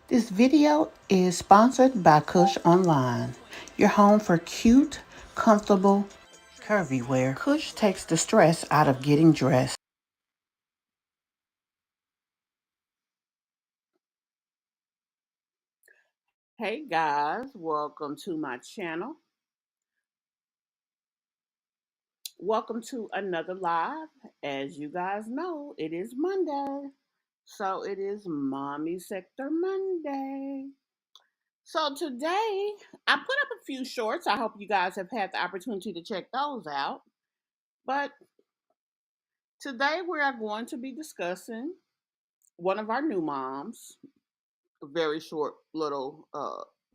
This video is sponsored by Kush Online, your home for cute, comfortable, curvy wear. Kush takes the stress out of getting dressed. Hey guys, welcome to my channel. Welcome to another live. As you guys know, it is Monday. So it is Mommy Sector Monday. So today I put up a few shorts. I hope you guys have had the opportunity to check those out. But today we are going to be discussing one of our new moms, a very short little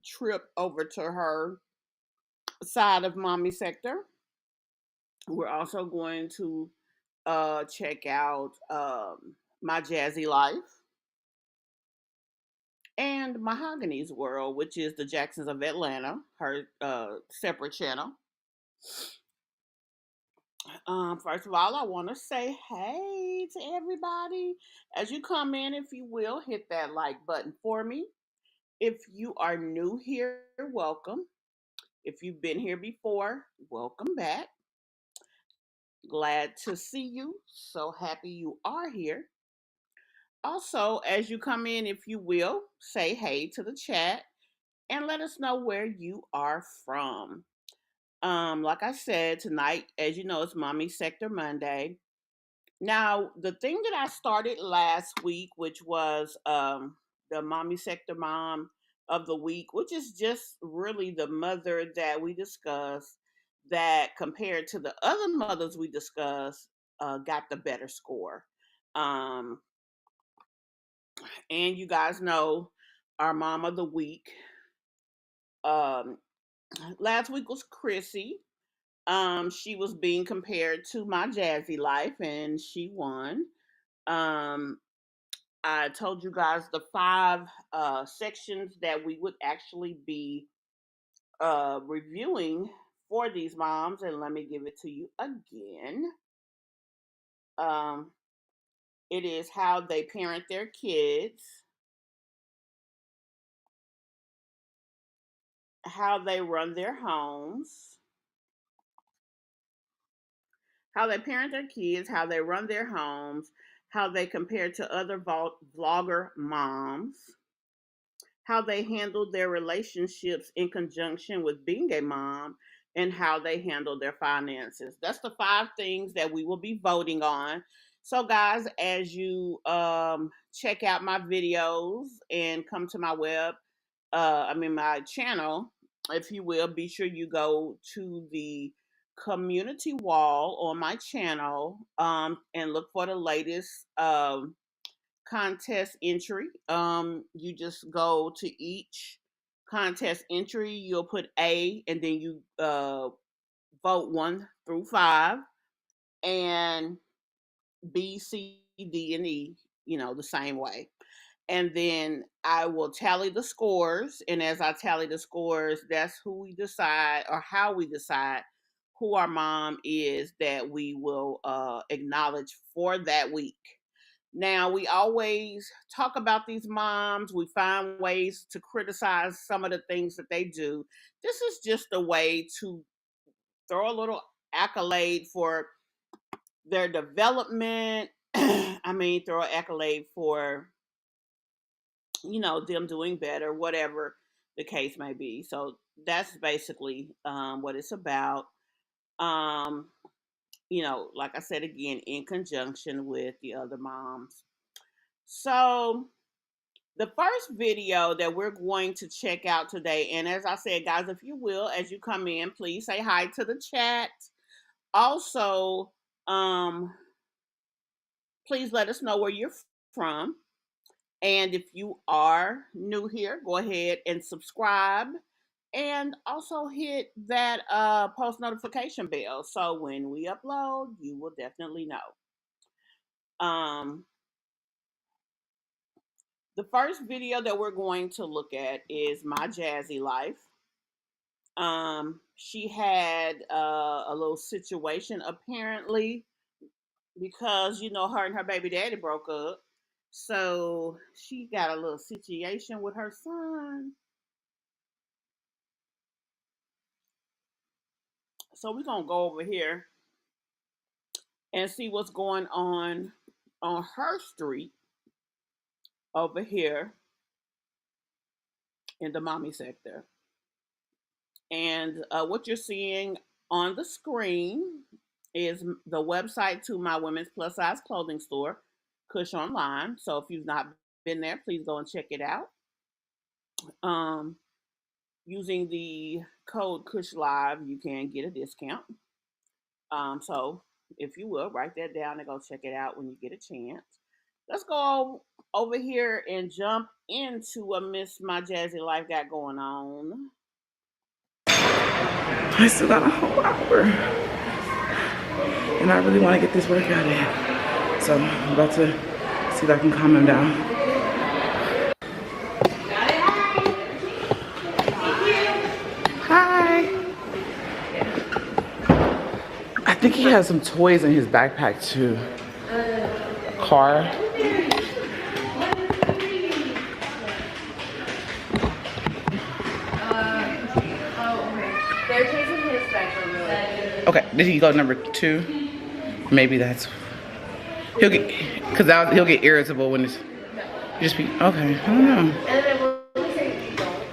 trip over to her side of Mommy Sector. We're also going to check out My Jazzy Life and Mahogany's World, which is the Jacksons of Atlanta, her separate channel. First of all, I want to say hey to everybody. As you come in, if you will, hit that like button for me. If you are new here, welcome. If you've been here before, welcome back. Glad to see you. So happy you are here. Also, as you come in, if you will, say hey to the chat and let us know where you are from. Like I said, tonight, as you know, it's Mommy Sector Monday. Now, the thing that I started last week, which was the Mommy Sector Mom of the Week, which is just really the mother that we discussed that compared to the other mothers we discussed, got the better score. Um, and you guys know our Mom of the Week. Um, Last week was Chrissy. She was being compared to my Jazzy Life, and she won. Um, I told you guys the five sections that we would actually be reviewing for these moms, and let me give it to you again. Um, it is how they parent their kids, how they run their homes, how they parent their kids, how they run their homes, how they compare to other vlogger moms, how they handle their relationships in conjunction with being a mom, and how they handle their finances. That's the five things that we will be voting on. So, guys, as you check out my videos and come to my my channel, if you will, be sure you go to the community wall on my channel and look for the latest contest entry. You just go to each contest entry, you'll put A, and then you vote 1 through 5, and B, C, D, and E, the same way. And then I will tally the scores. And as I tally the scores, that's who we decide or how we decide who our mom is that we will acknowledge for that week. Now, we always talk about these moms. We find ways to criticize some of the things that they do. This is just a way to throw a little accolade for their development. Throw an accolade for, them doing better, whatever the case may be. So that's basically what it's about. Um, like I said again, in conjunction with the other moms. So the first video that we're going to check out today, and as I said, guys, if you will, as you come in, please say hi to the chat. Also, um, please let us know where you're from. And if you are new here, go ahead and subscribe. And also hit that post notification bell. So when we upload, you will definitely know. Um, the first video that we're going to look at is My Jazzy Life. She had a little situation apparently because her and her baby daddy broke up. So she got a little situation with her son. So we're gonna go over here and see what's going on her street over here in the mommy sector. And what you're seeing on the screen is the website to my women's plus size clothing store, Kush Online. So if you've not been there, please go and check it out. Um, Using the code Kush Live, you can get a discount. So if you will, write that down and go check it out when you get a chance. Let's go over here and jump into what Miss My Jazzy Life got going on. I still got a whole hour. And I really want to get this workout in. So I'm about to see if I can calm him down. Hi. I think he has some toys in his backpack too. Car. They're chasing his spectrum really. Okay, did he go number 2? Maybe that's he'll get he'll get irritable when it's just be okay. I don't know. And then when we say you don't,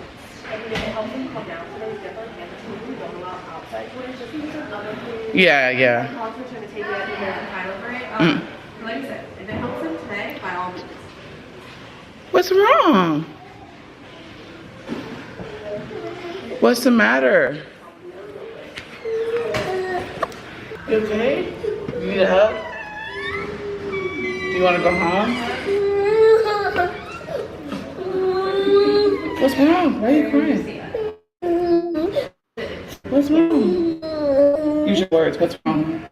and it helps him calm down. So there's different things we don't allow outside toys just because of other things. Yeah. Calls for trying to take it out there and fight over it. Like I said, if it helps him today, by all means. What's wrong? What's the matter? You okay? You need a hug? Do you want to go home? What's wrong? Why are you crying? What's wrong? Use your words. What's wrong?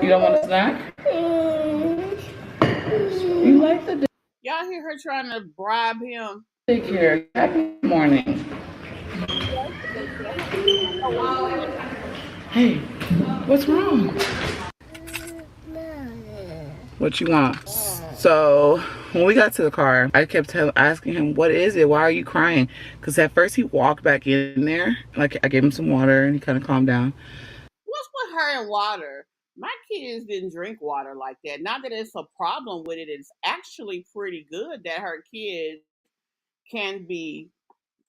You don't want a snack? You like the Y'all hear her trying to bribe him? daycare. Happy morning. Hey, what's wrong? What you want? So when we got to the car, I kept asking him, what is it? Why are you crying? Because at first he walked back in there. Like I gave him some water and he kind of calmed down. What's with her and water? My kids didn't drink water like that. Not that it's a problem with it. It's actually pretty good that her kids can be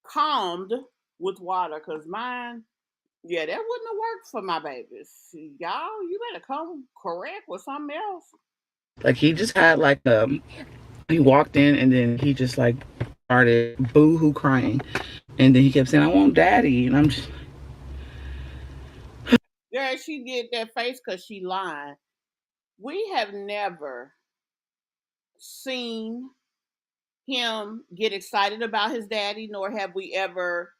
calmed with water. Cause mine, yeah, that wouldn't have worked for my babies. Y'all, you better come correct with something else. Like he just had like he walked in and then he just like started boo-hoo crying. And then he kept saying, I want daddy. And I'm just Yeah, she did that face because she lied. We have never seen him get excited about his daddy, nor have we ever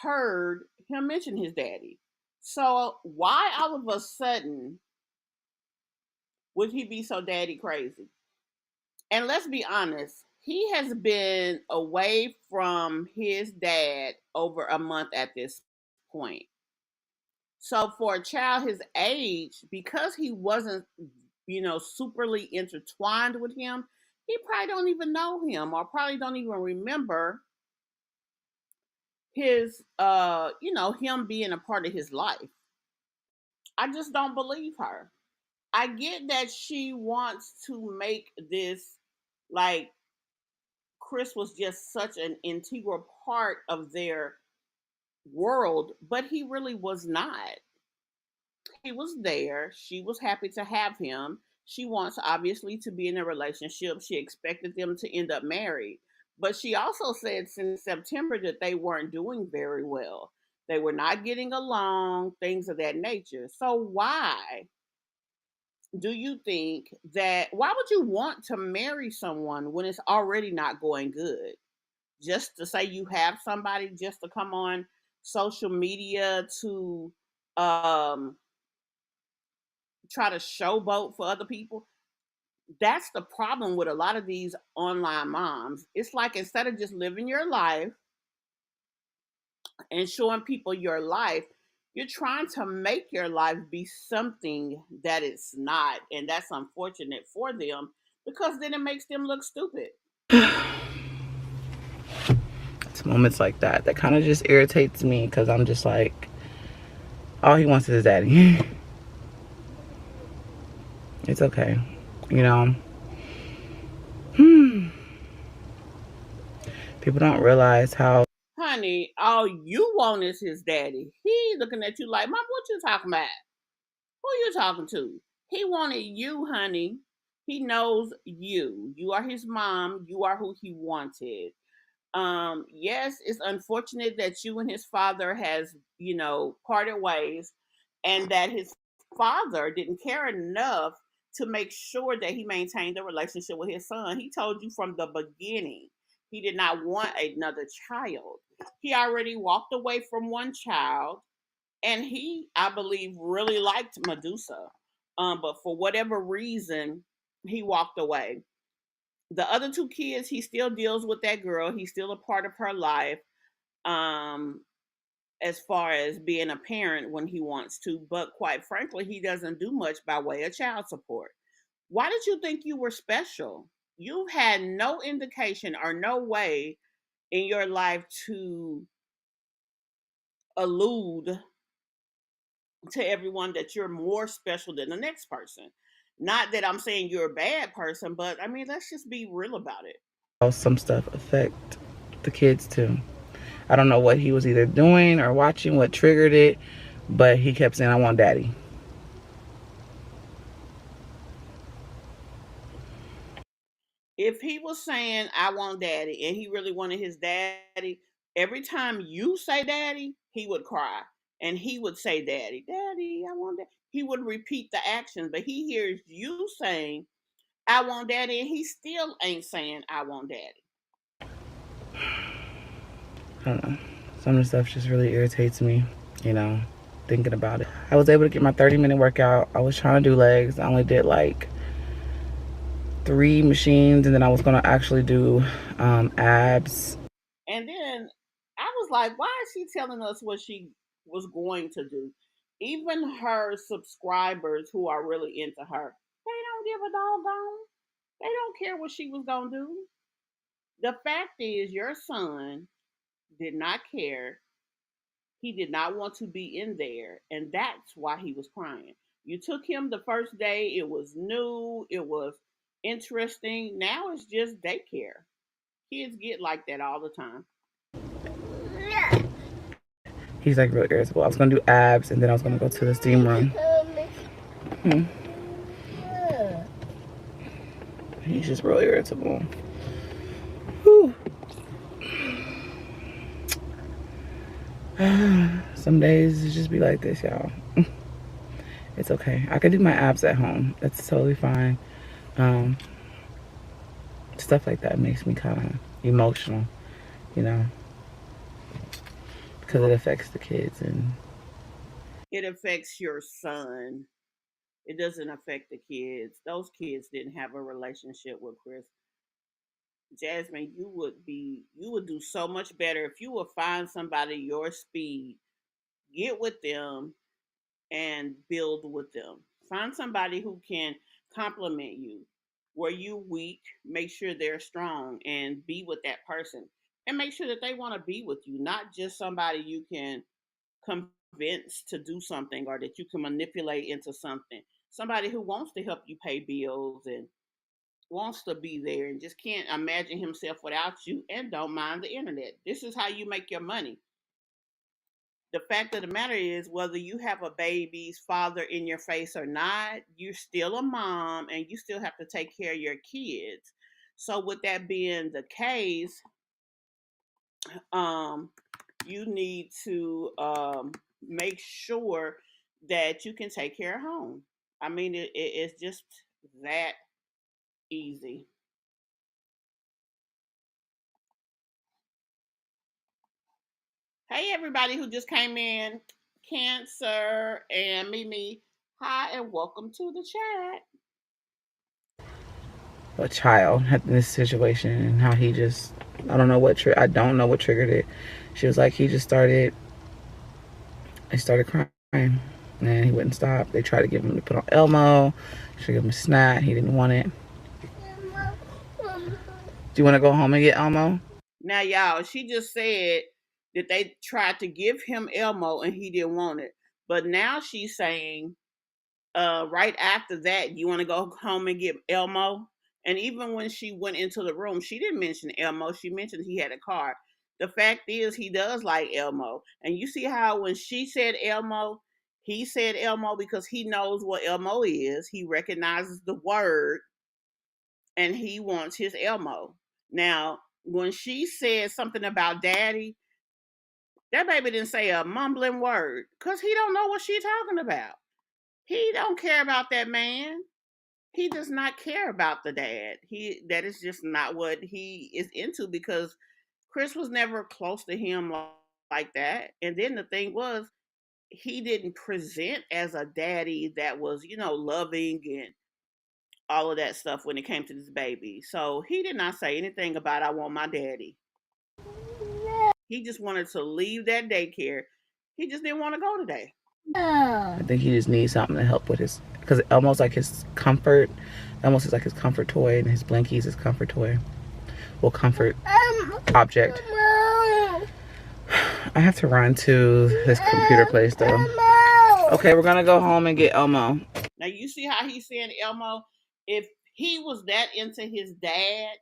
heard him mention his daddy. So why all of a sudden would he be so daddy crazy? And let's be honest, he has been away from his dad over a month at this point. So for a child his age, because he wasn't, superly intertwined with him, he probably don't even know him or probably don't even remember his him being a part of his life. I just don't believe her. I get that she wants to make this like Chris was just such an integral part of their world, but he really was not. He was there. She was happy to have him. She wants obviously to be in a relationship. She expected them to end up married. But she also said since September that they weren't doing very well. They were not getting along, things of that nature. So why do you think that why would you want to marry someone when it's already not going good? Just to say you have somebody just to come on social media to um try to showboat for other people. That's the problem with a lot of these online moms. It's like instead of just living your life and showing people your life, You're trying to make your life be something that it's not, and that's unfortunate for them because then it makes them look stupid. It's moments like that that kind of just irritates me because I'm just like, all he wants is his daddy. It's okay, you know. People don't realize how. Honey, all you want is his daddy. He looking at you like, Mom, what you talking about? Who you talking to? He wanted you, honey. He knows you. You are his mom. You are who he wanted. Yes, it's unfortunate that you and his father has, parted ways, and that his father didn't care enough to make sure that he maintained a relationship with his son. He told you from the beginning he did not want another child. He already walked away from one child, and he, I believe, really liked Medusa. But for whatever reason, he walked away. The other two kids, he still deals with that girl. He's still a part of her life, um, as far as being a parent when he wants to. But quite frankly, he doesn't do much by way of child support. Why did you think you were special? You had no indication or no way in your life to allude to everyone that you're more special than the next person. Not that I'm saying you're a bad person, but I mean, let's just be real about it. Some stuff affect the kids too. I don't know what he was either doing or watching, what triggered it, but he kept saying, I want daddy. If he was saying, I want daddy, and he really wanted his daddy, every time you say daddy, he would cry. And he would say, Daddy, Daddy, I want daddy. He would repeat the action, but he hears you saying, I want daddy, and he still ain't saying, I want daddy. I don't know. Some of the stuff just really irritates me, you know, thinking about it. I was able to get my 30-minute workout. I was trying to do legs. I only did like 3 machines, and then I was going to actually do abs. And then I was like, why is she telling us what she was going to do? Even her subscribers who are really into her, they don't give a doggone. They don't care what she was going to do. The fact is, your son did not care. He did not want to be in there. And that's why he was crying. You took him the first day, it was new, it was interesting. Now it's just daycare. Kids get like that all the time. He's like real irritable. I was going to do abs, and then I was going to go to the steam room. He's just real irritable. Whew. Some days it just be like this, y'all. It's okay. I could do my abs at home. That's totally fine. Stuff like that makes me kind of emotional, you know, because it affects the kids. And It affects your son. It doesn't affect the kids. Those kids didn't have a relationship with Chris. Jasmine, you would do so much better if you would find somebody your speed, get with them and build with them. Find somebody who can compliment you. Where you weak, make sure they're strong and be with that person. And make sure that they want to be with you, not just somebody you can convince to do something or that you can manipulate into something. Somebody who wants to help you pay bills and wants to be there and just can't imagine himself without you and don't mind the internet. This is how you make your money. The fact of the matter is, whether you have a baby's father in your face or not, you're still a mom and you still have to take care of your kids. So, with that being the case, um, you need to make sure that you can take care of home. I mean, it's just that easy. Hey, everybody who just came in, Cancer and Mimi. Hi, and welcome to the chat. a child in this situation, and how he just, I don't know what triggered it. She was like, he just started He started crying. And he wouldn't stop. They tried to get him to put on Elmo. Should give him a snack. He didn't want it. Do you want to go home and get Elmo? Now, y'all, she just said that they tried to give him Elmo and he didn't want it. But now she's saying, right after that, you want to go home and get Elmo? And even when she went into the room, she didn't mention Elmo. She mentioned he had a car. The fact is, he does like Elmo. And you see how when she said Elmo, he said Elmo because he knows what Elmo is. He recognizes the word and he wants his Elmo. Now, when she said something about daddy, that baby didn't say a mumbling word because he don't know what she talking about. He don't care about that man. He does not care about the dad. That is just not what he is into because Chris was never close to him like that. And then the thing was, he didn't present as a daddy that was, loving and all of that stuff when it came to this baby. So he did not say anything about I want my daddy. He just wanted to leave that daycare. He just didn't want to go today. I think he just needs something to help with his, because almost like his comfort, almost is like his comfort toy, and his blankies his comfort toy. Well, comfort object. I have to run to this computer place though. Okay, we're gonna go home and get Elmo. Now you see how he's saying Elmo. If he was that into his dad,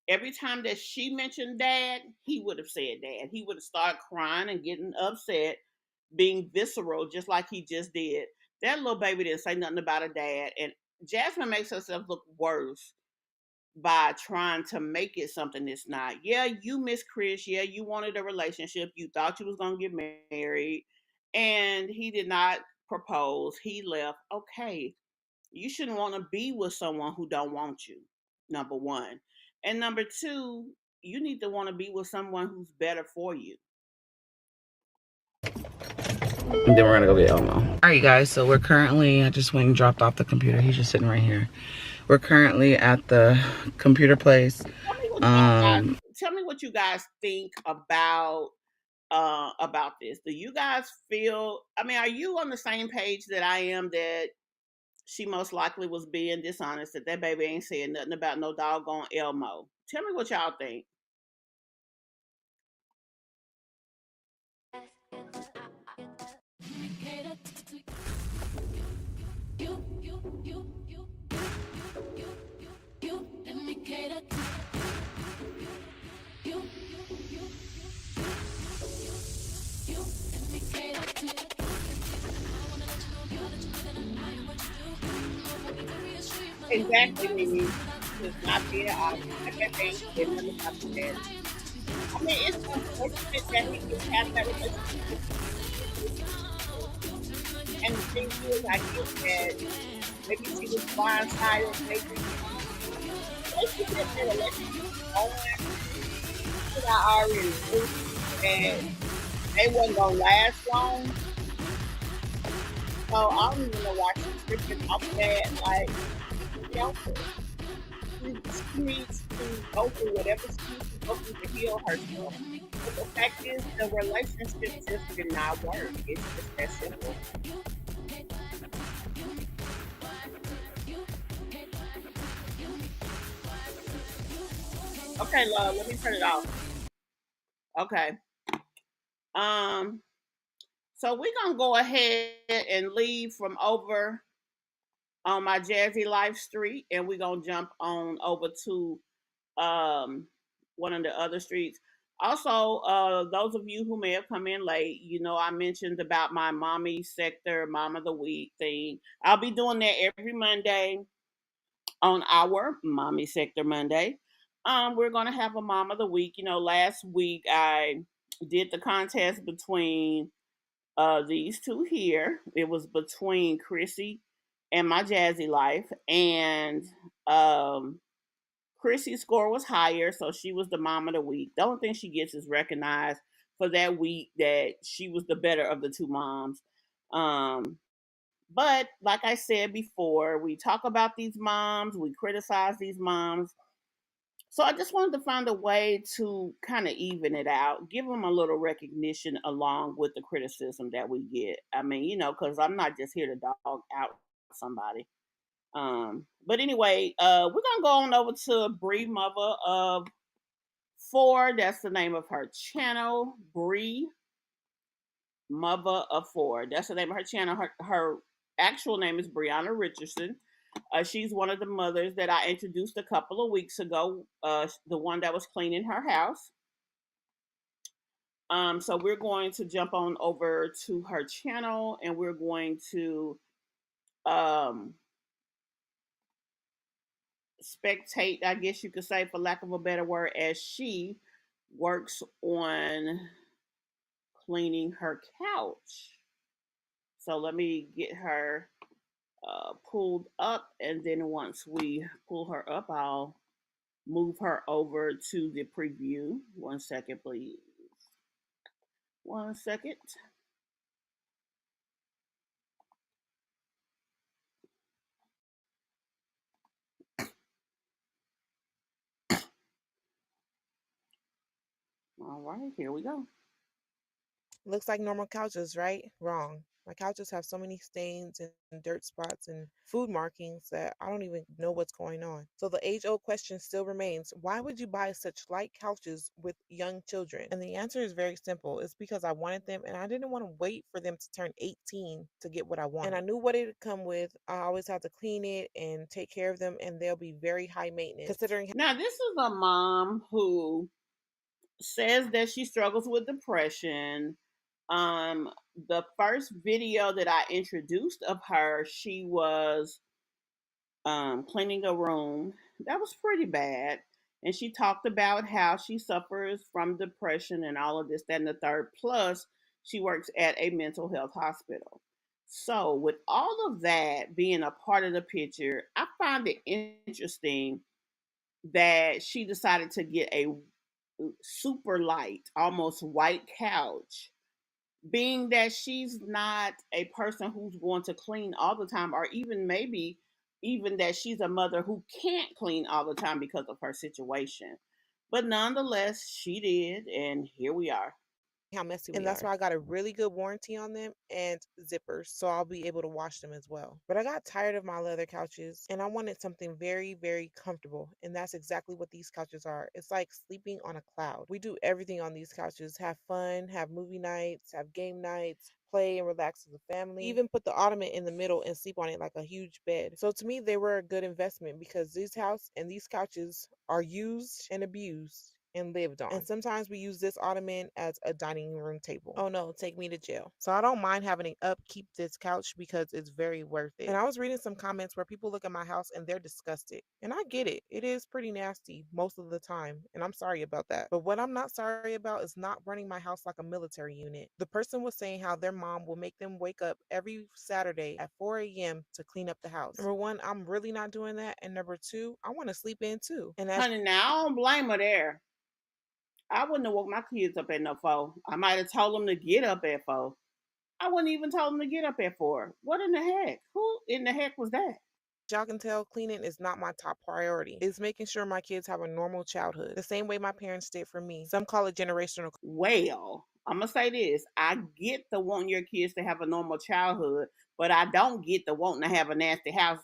every time that she mentioned dad, he would have said dad. He would have started crying and getting upset, being visceral, just like he just did. That little baby didn't say nothing about a dad, and Jasmine makes herself look worse by trying to make it something it's not. Yeah, you miss Chris. Yeah, you wanted a relationship. You thought you was gonna get married, and he did not propose. He left. Okay, you shouldn't want to be with someone who don't want you. Number one, and number two, you need to want to be with someone who's better for you. And then we're gonna go get Elmo. All right, guys. So we're currently. I just went and dropped off the computer. He's just sitting right here. We're currently at the computer place. Tell me what you guys think about this. Do you guys feel? I mean, are you on the same page that I am that she most likely was being dishonest? That baby ain't saying nothing about no doggone Elmo. Tell me what y'all think. Exactly, Mimi. Just not being honest. That baby ain't saying nothing about the daddy. I mean, it's unfortunate that he didn't have that relationship with his sister. And the thing is, I get that maybe she was blindsided, maybe once you get that relationship going, because I already knew that they wasn't gonna last long. So I don't even know why she's tripping off that. Like, be over it. She needs to go through whatever she needs to go through to heal herself. But the fact is, the relationship just did not work. It's just that simple. Okay, love, let me turn it off. Okay. Um, so we're gonna go ahead and leave from over on my Jazzy Life Street, and we're gonna jump on over to um one of the other streets. Also, those of you who may have come in late, I mentioned about my mommy sector, mom of the week thing. I'll be doing that every Monday on our mommy sector Monday. We're gonna have a mom of the week. Last week I did the contest between these two here. It was between Chrissy and my Jazzy Life, and Chrissy's score was higher, so she was the mom of the week. The only thing she gets is recognized for that week that she was the better of the two moms. But like I said before, we talk about these moms, we criticize these moms, So I just wanted to find a way to kind of even it out, give them a little recognition along with the criticism that we get. I mean, because I'm not just here to dog out somebody. But anyway, we're gonna go on over to Bree Mother of Four. That's the name of her channel. Bree Mother of Four. That's the name of her channel. Her actual name is Brianna Richardson. She's one of the mothers that I introduced a couple of weeks ago. The one that was cleaning her house. So we're going to jump on over to her channel, and we're going to um, spectate, I guess you could say, for lack of a better word, as she works on cleaning her couch. So let me get her pulled up, and then once we pull her up, I'll move her over to the preview. 1 second, please. 1 second. All right, here we go. Looks like normal couches, right? Wrong. My couches have so many stains and dirt spots and food markings that I don't even know what's going on. So the age-old question still remains, why would you buy such light couches with young children? And the answer is very simple. It's because I wanted them and I didn't want to wait for them to turn 18 to get what I wanted. And I knew what it would come with. I always have to clean it and take care of them, and they'll be very high maintenance considering. Now, this is a mom who says that she struggles with depression. Um, the first video that I introduced of her, she was cleaning a room. That was pretty bad. And she talked about how she suffers from depression and all of this, that, and the third. Plus, she works at a mental health hospital. So, with all of that being a part of the picture, I find it interesting that she decided to get a super light, almost white couch, being that she's not a person who's going to clean all the time, or even maybe even that she's a mother who can't clean all the time because of her situation. But nonetheless, she did, and here we are. How messy we are. And that's why I got a really good warranty on them and zippers, so I'll be able to wash them as well. But I got tired of my leather couches and I wanted something very, very comfortable. And that's exactly what these couches are. It's like sleeping on a cloud. We do everything on these couches, have fun, have movie nights, have game nights, play and relax as a family. Even put the ottoman in the middle and sleep on it like a huge bed. So to me, they were a good investment because this house and these couches are used and abused and lived on. And sometimes we use this ottoman as a dining room table. Oh no, take me to jail. So I don't mind having to upkeep this couch because it's very worth it. And I was reading some comments where people look at my house and they're disgusted. And I get it. It is pretty nasty most of the time. And I'm sorry about that. But what I'm not sorry about is not running my house like a military unit. The person was saying how their mom will make them wake up every Saturday at 4 a.m. to clean up the house. Number one, I'm really not doing that. And number two, I want to sleep in too. And as Honey, now I don't blame her there. I wouldn't have woke my kids up at no 4. I might have told them to get up at 4. I wouldn't even told them to get up at 4. What in the heck? Who in the heck was that? y'all can tell, cleaning is not my top priority. It's making sure my kids have a normal childhood, the same way my parents did for me. Some call it generational. Well, I'm gonna say this. I get the wanting your kids to have a normal childhood, but I don't get the wanting to have a nasty house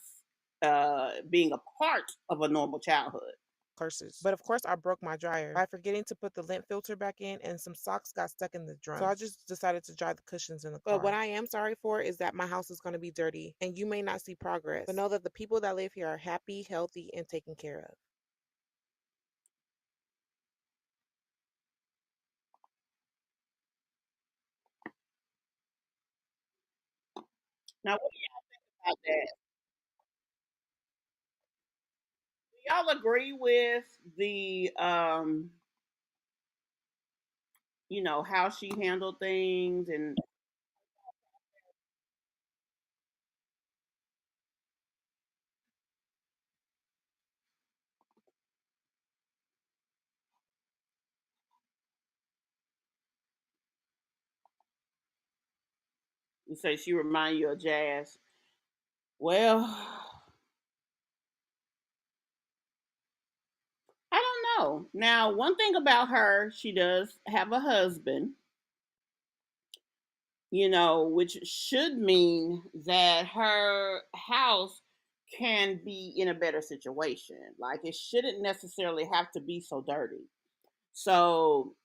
being a part of a normal childhood. Curses. But of course, I broke my dryer by forgetting to put the lint filter back in, and some socks got stuck in the drum. So I just decided to dry the cushions in the car. But what I am sorry for is that my house is going to be dirty, and you may not see progress. But know that the people that live here are happy, healthy, and taken care of. Now, what do y'all about that? Do y'all agree with the how she handled things? And you say she remind you of Jazz? Well, I don't know. Now, one thing about her, she does have a husband, which should mean that her house can be in a better situation. Like it shouldn't necessarily have to be so dirty. So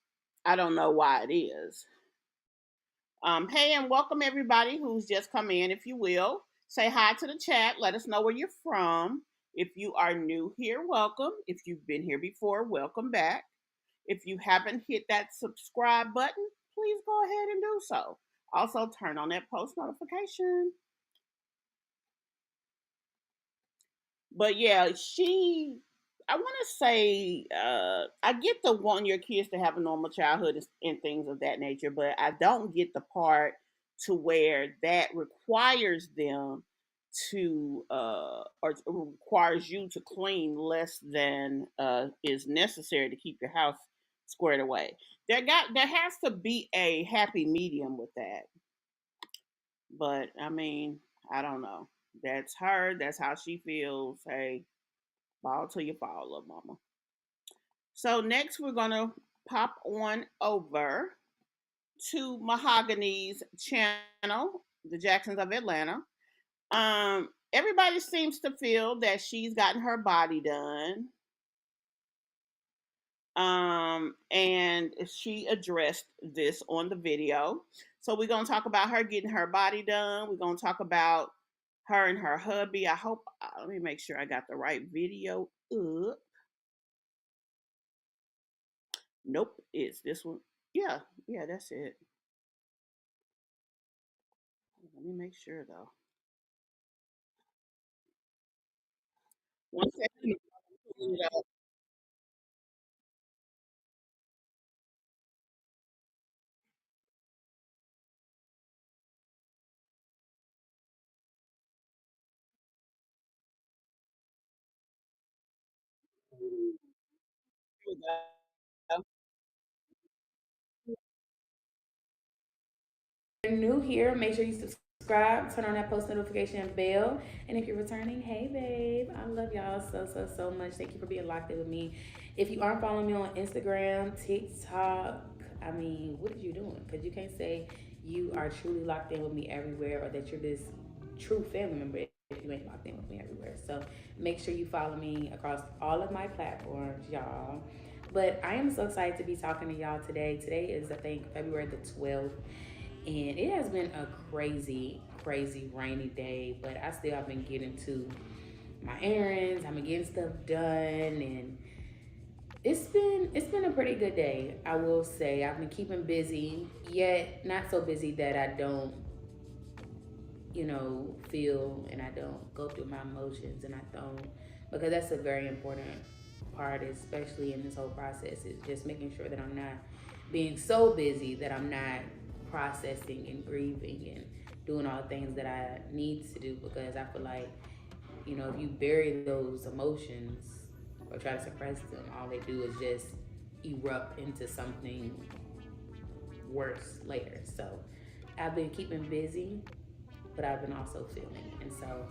I don't know why it is. Hey, and welcome everybody who's just come in. If you will, say hi to the chat. Let us know where you're from. If you are new here, welcome. If you've been here before, welcome back. If you haven't hit that subscribe button, please go ahead and do so. Also, turn on that post notification. But yeah, I want to say, I get the want your kids to have a normal childhood and things of that nature, but I don't get the part to where that requires them or requires you to clean less than is necessary to keep your house squared away. There has to be a happy medium with that. But I mean, I don't know. That's her. That's how she feels. Hey, ball till you fall, little mama. So next we're gonna pop on over to Mahogany's channel, the Jacksons of Atlanta. Everybody seems to feel that she's gotten her body done. And she addressed this on the video. So we're gonna talk about her getting her body done. We're gonna talk about her and her hubby. I hope. Let me make sure I got the right video up. Nope, it's this one. Yeah, yeah, that's it. Let me make sure though. One second. If you're new here, make sure you subscribe, turn on that post notification bell. And if you're returning, hey babe, I love y'all so much. Thank you for being locked in with me. If you aren't following me on Instagram, TikTok, I mean, what are you doing? Because you can't say you are truly locked in with me everywhere or that you're this true family member if you ain't locked in with me everywhere. So make sure you follow me across all of my platforms, y'all. But I am so excited to be talking to y'all today. Today is, I think, February the 12th. And it has been a crazy rainy day, but I still have been getting to my errands. I've been getting stuff done, and it's been a pretty good day. I will say I've been keeping busy, yet not so busy that I don't feel and I don't go through my emotions and I don't, because that's a very important part, especially in this whole process, is just making sure that I'm not being so busy that I'm not processing and grieving and doing all the things that I need to do, because I feel like, if you bury those emotions or try to suppress them, all they do is just erupt into something worse later. So I've been keeping busy, but I've been also feeling. And so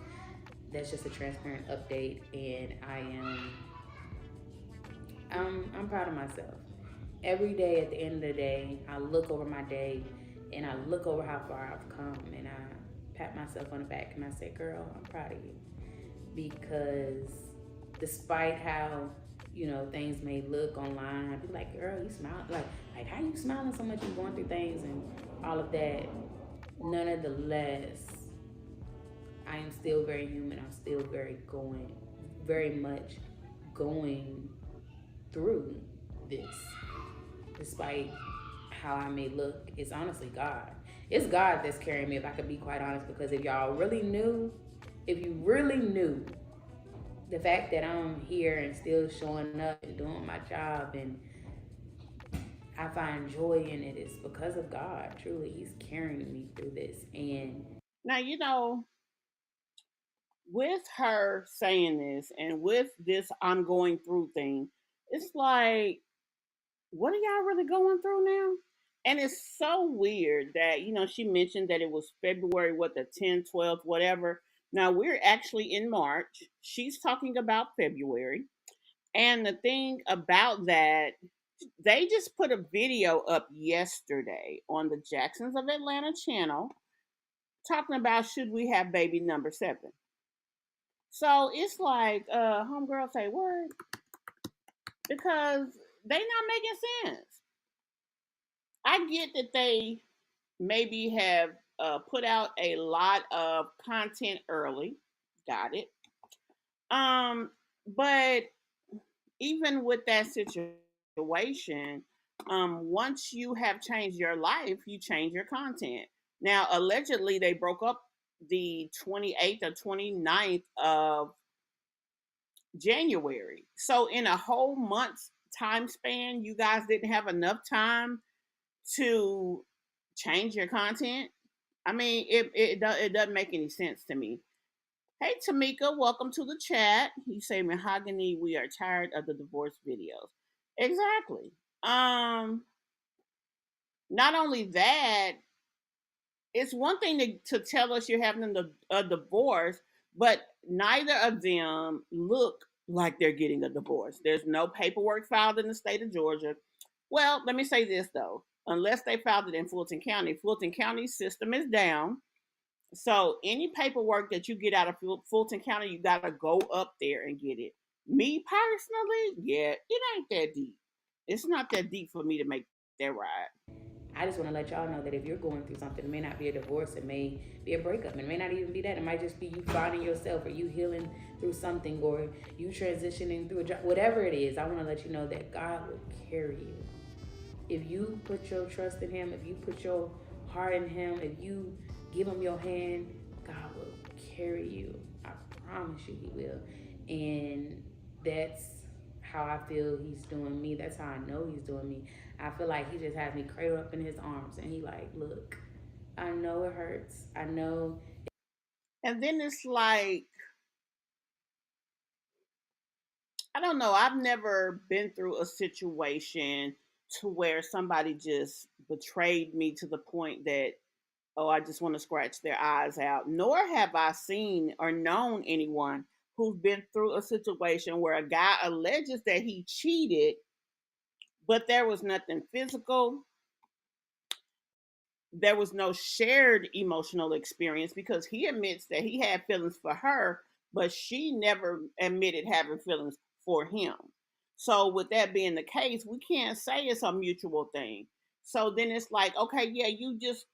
that's just a transparent update. And I'm proud of myself. Every day at the end of the day, I look over my day and I look over how far I've come and I pat myself on the back and I say, girl, I'm proud of you. Because despite how, things may look online, people like, girl, you smile, like how you smiling so much and going through things and all of that. Nonetheless, I am still very human. I'm still very much going through this. Despite how I may look, it's honestly God. It's God that's carrying me, if I could be quite honest, because if you really knew the fact that I'm here and still showing up and doing my job and I find joy in it, it's because of God. Truly, He's carrying me through this. And Now, with her saying this and with this I'm going through thing, it's like, what are y'all really going through now? And it's so weird that, she mentioned that it was February, what, the 10th, 12th, whatever. Now we're actually in March. She's talking about February. And the thing about that, they just put a video up yesterday on the Jacksons of Atlanta channel talking about should we have baby number 7. So it's like, homegirl say word because they not making sense. I get that they maybe have put out a lot of content early. Got it. Um, but even with that situation, once you have changed your life, you change your content. Now, allegedly, they broke up the 28th or 29th of January. So, in a whole month's time span, you guys didn't have enough time to change your content. I mean, it doesn't make any sense to me. Hey Tamika, welcome to the chat. You say mahogany, we are tired of the divorce videos. Exactly. Not only that, it's one thing to tell us you're having a divorce, but neither of them look like they're getting a divorce. There's no paperwork filed in the state of Georgia. Well, let me say this though. Unless they filed it in Fulton County system is down. So any paperwork that you get out of Fulton County, you gotta go up there and get it. Me personally, yeah, it ain't that deep. It's not that deep for me to make that ride. I just want to let y'all know that if you're going through something, it may not be a divorce, it may be a breakup, it may not even be that. It might just be you finding yourself, or you healing through something, or you transitioning through a job, whatever it is. I want to let you know that God will carry you. If you put your trust in Him, if you put your heart in Him, if you give Him your hand, God will carry you. I promise you, He will. And that's how I feel He's doing me. That's how I know He's doing me. I feel like He just has me cradled up in His arms, and He like, look, I know it hurts. I know. And then it's like, I don't know, I've never been through a situation to where somebody just betrayed me to the point that, oh, I just want to scratch their eyes out. Nor have I seen or known anyone who's been through a situation where a guy alleges that he cheated, but there was nothing physical, there was no shared emotional experience because he admits that he had feelings for her, but she never admitted having feelings for him. So, with that being the case, we can't say it's a mutual thing. So then it's like, okay, yeah, you just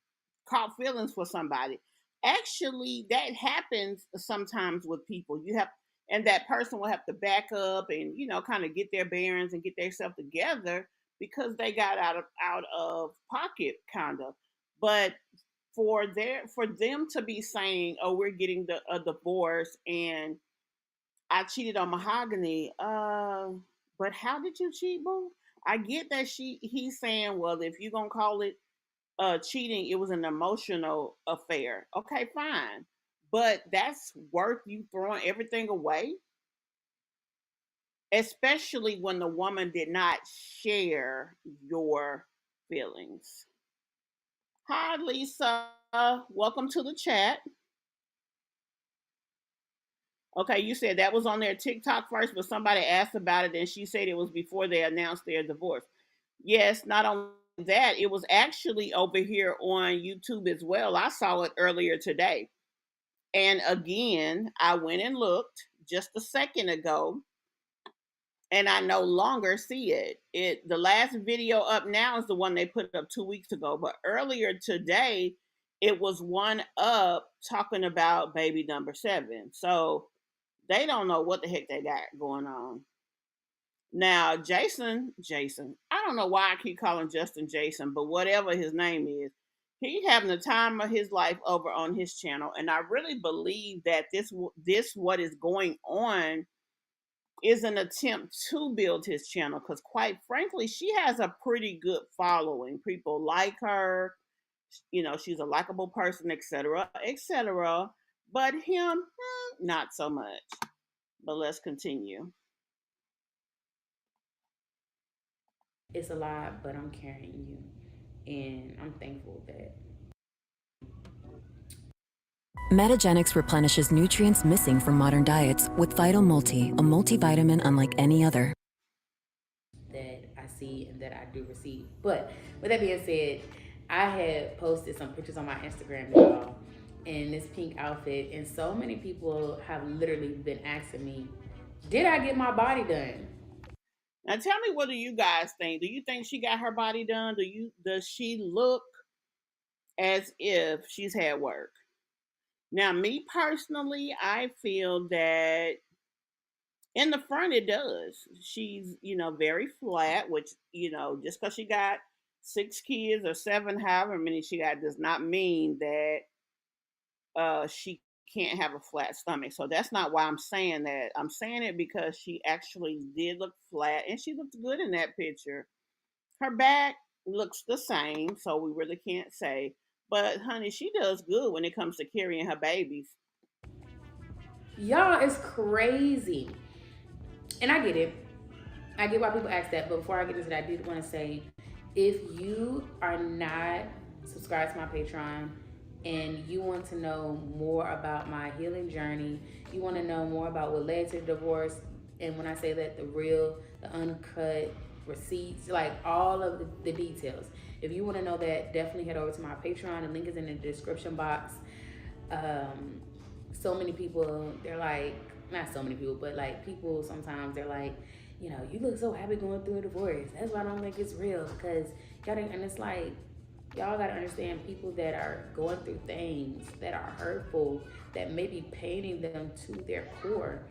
caught feelings for somebody. Actually, that happens sometimes with people. You have, and that person will have to back up and kind of get their bearings and get themselves together because they got out of pocket, kind of. But for them to be saying, "Oh, we're getting a divorce," and I cheated on Mahogany. But how did you cheat, boo? I get that he's saying, well, if you're gonna call it cheating, it was an emotional affair. Okay, fine. But that's worth you throwing everything away, especially when the woman did not share your feelings. Hi, Lisa. Welcome to the chat. Okay, you said that was on their TikTok first, but somebody asked about it and she said it was before they announced their divorce. Yes, not only that, it was actually over here on YouTube as well. I saw it earlier today. And again, I went and looked just a second ago and I no longer see it. The last video up now is the one they put up 2 weeks ago, but earlier today it was one up talking about baby number 7. So they don't know what the heck they got going on. Now, Jason, I don't know why I keep calling Justin Jason, but whatever his name is, he's having the time of his life over on his channel, and I really believe that this what is going on is an attempt to build his channel because, quite frankly, she has a pretty good following. People like her, she's a likable person, etc., etc. But him, not so much. But let's continue. It's a lot, but I'm carrying you, and I'm thankful that Metagenics replenishes nutrients missing from modern diets with Vital Multi, a multivitamin unlike any other. That I see and that I do receive. But with that being said, I had posted some pictures on my Instagram, y'all, in this pink outfit, and so many people have literally been asking me, did I get my body done? Now tell me, what do you guys think? Do you think she got her body done? Does she look as if she's had work? Now, me personally, I feel that in the front it does. She's, very flat, which, just because she got 6 kids or seven, however many she got, does not mean that she can't have a flat stomach. So that's not why I'm saying that. I'm saying it because she actually did look flat and she looked good in that picture. Her back looks the same, so we really can't say. But honey, she does good when it comes to carrying her babies. Y'all, it's crazy. And I get it. I get why people ask that. But before I get into that, I did want to say, if you are not subscribed to my Patreon and you want to know more about my healing journey, you want to know more about what led to the divorce, and when I say that, the real, the uncut receipts, like all of the details. If you want to know that, definitely head over to my Patreon. The link is in the description box. So many people, they're like, not so many people, but like people sometimes they're like, you look so happy going through a divorce. That's why I don't think it's real, because y'all didn't, and it's like, y'all gotta understand, people that are going through things that are hurtful, that may be paining them to their core,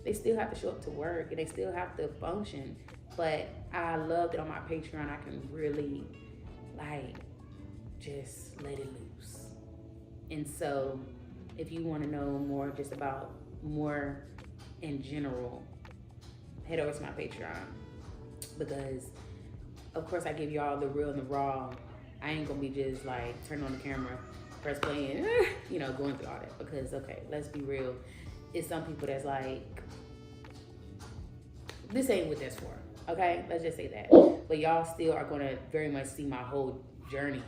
they still have to show up to work and they still have to function. But I love that on my Patreon I can really like just let it loose. And so if you want to know more just about more in general, head over to my Patreon, because of course I give y'all the real and the raw. I ain't gonna be just like turning on the camera, press play, and going through all that, because okay, let's be real, it's some people that's like, this ain't what that's for. Okay, let's just say that. But y'all still are gonna very much see my whole journey.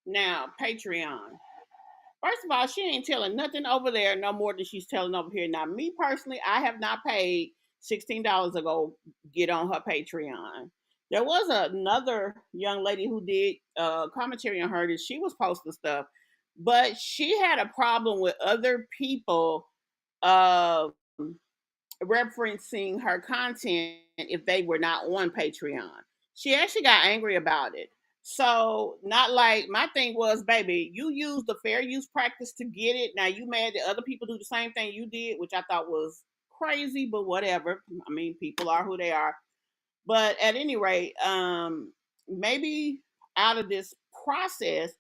Now, Patreon. First of all, she ain't telling nothing over there no more than she's telling over here. Now, me personally, I have not paid $16 to go get on her Patreon. There was another young lady who did commentary on her that she was posting stuff, but she had a problem with other people uh, referencing her content if they were not on Patreon. She actually got angry about it. So, not like my thing was, baby, you used the fair use practice to get it. Now you mad that other people do the same thing you did, which I thought was crazy, but whatever. I mean, people are who they are. But at any rate, maybe out of this process,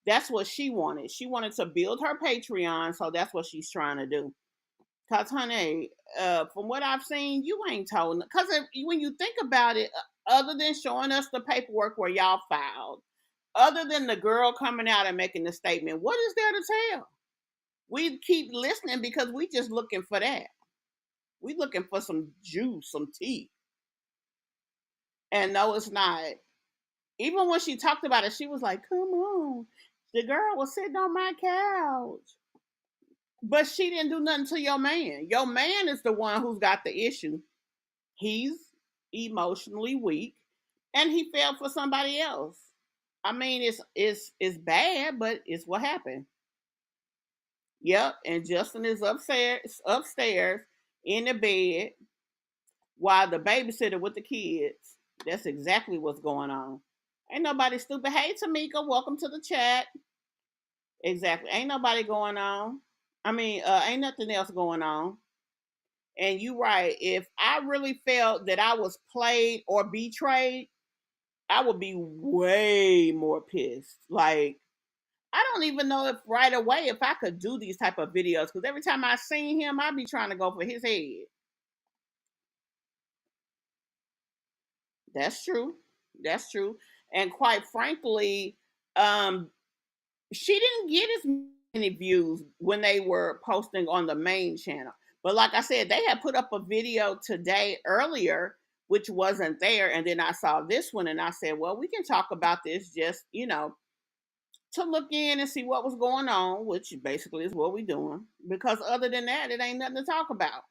that's what she wanted. She wanted to build her Patreon, so that's what she's trying to do. Cause honey, from what I've seen, you ain't told. Cause when you think about it, other than showing us the paperwork where y'all filed, other than the girl coming out and making the statement, what is there to tell? We keep listening because we just looking for that. We looking for some juice, some tea. And no, it's not. Even when she talked about it, she was like, "Come on." The girl was sitting on my couch. But she didn't do nothing to your man. Your man is the one who's got the issue. He's emotionally weak and he fell for somebody else. I mean, it's bad, but it's what happened. Yep, and Justin is upstairs in the bed while the babysitter with the kids. That's exactly what's going on. Ain't nobody stupid. Hey Tamika, welcome to the chat. Exactly. Ain't nobody going on. I mean, ain't nothing else going on. And you right. If I really felt that I was played or betrayed, I would be way more pissed. Like, I don't even know if right away if I could do these type of videos, because every time I seen him, I'd be trying to go for his head. That's true. That's true. And quite frankly, um, she didn't get as many views when they were posting on the main channel. But like I said, they had put up a video today earlier, which wasn't there. And then I saw this one and I said, well, we can talk about this just, to look in and see what was going on, which basically is what we're doing. Because other than that, it ain't nothing to talk about.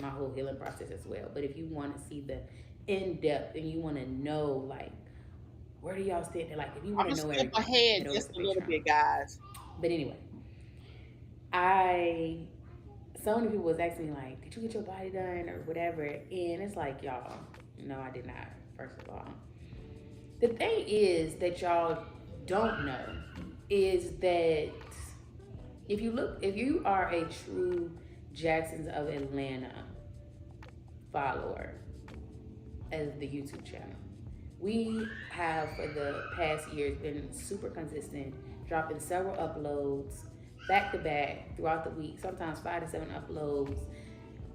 My whole healing process as well. But if you want to see the in depth and you want to know, like, where do y'all stand? Like, if you I'm want gonna to know skip everything, ahead head over just to a little Patreon. bit, guys. But anyway, I so many people was asking me like, did you get your body done or whatever? And it's like, y'all, no, I did not. First of all, the thing is that y'all don't know is that if you are a true Jacksons of Atlanta follower as the YouTube channel, we have for the past years been super consistent, dropping several uploads back to back throughout the week, sometimes 5 to 7 uploads.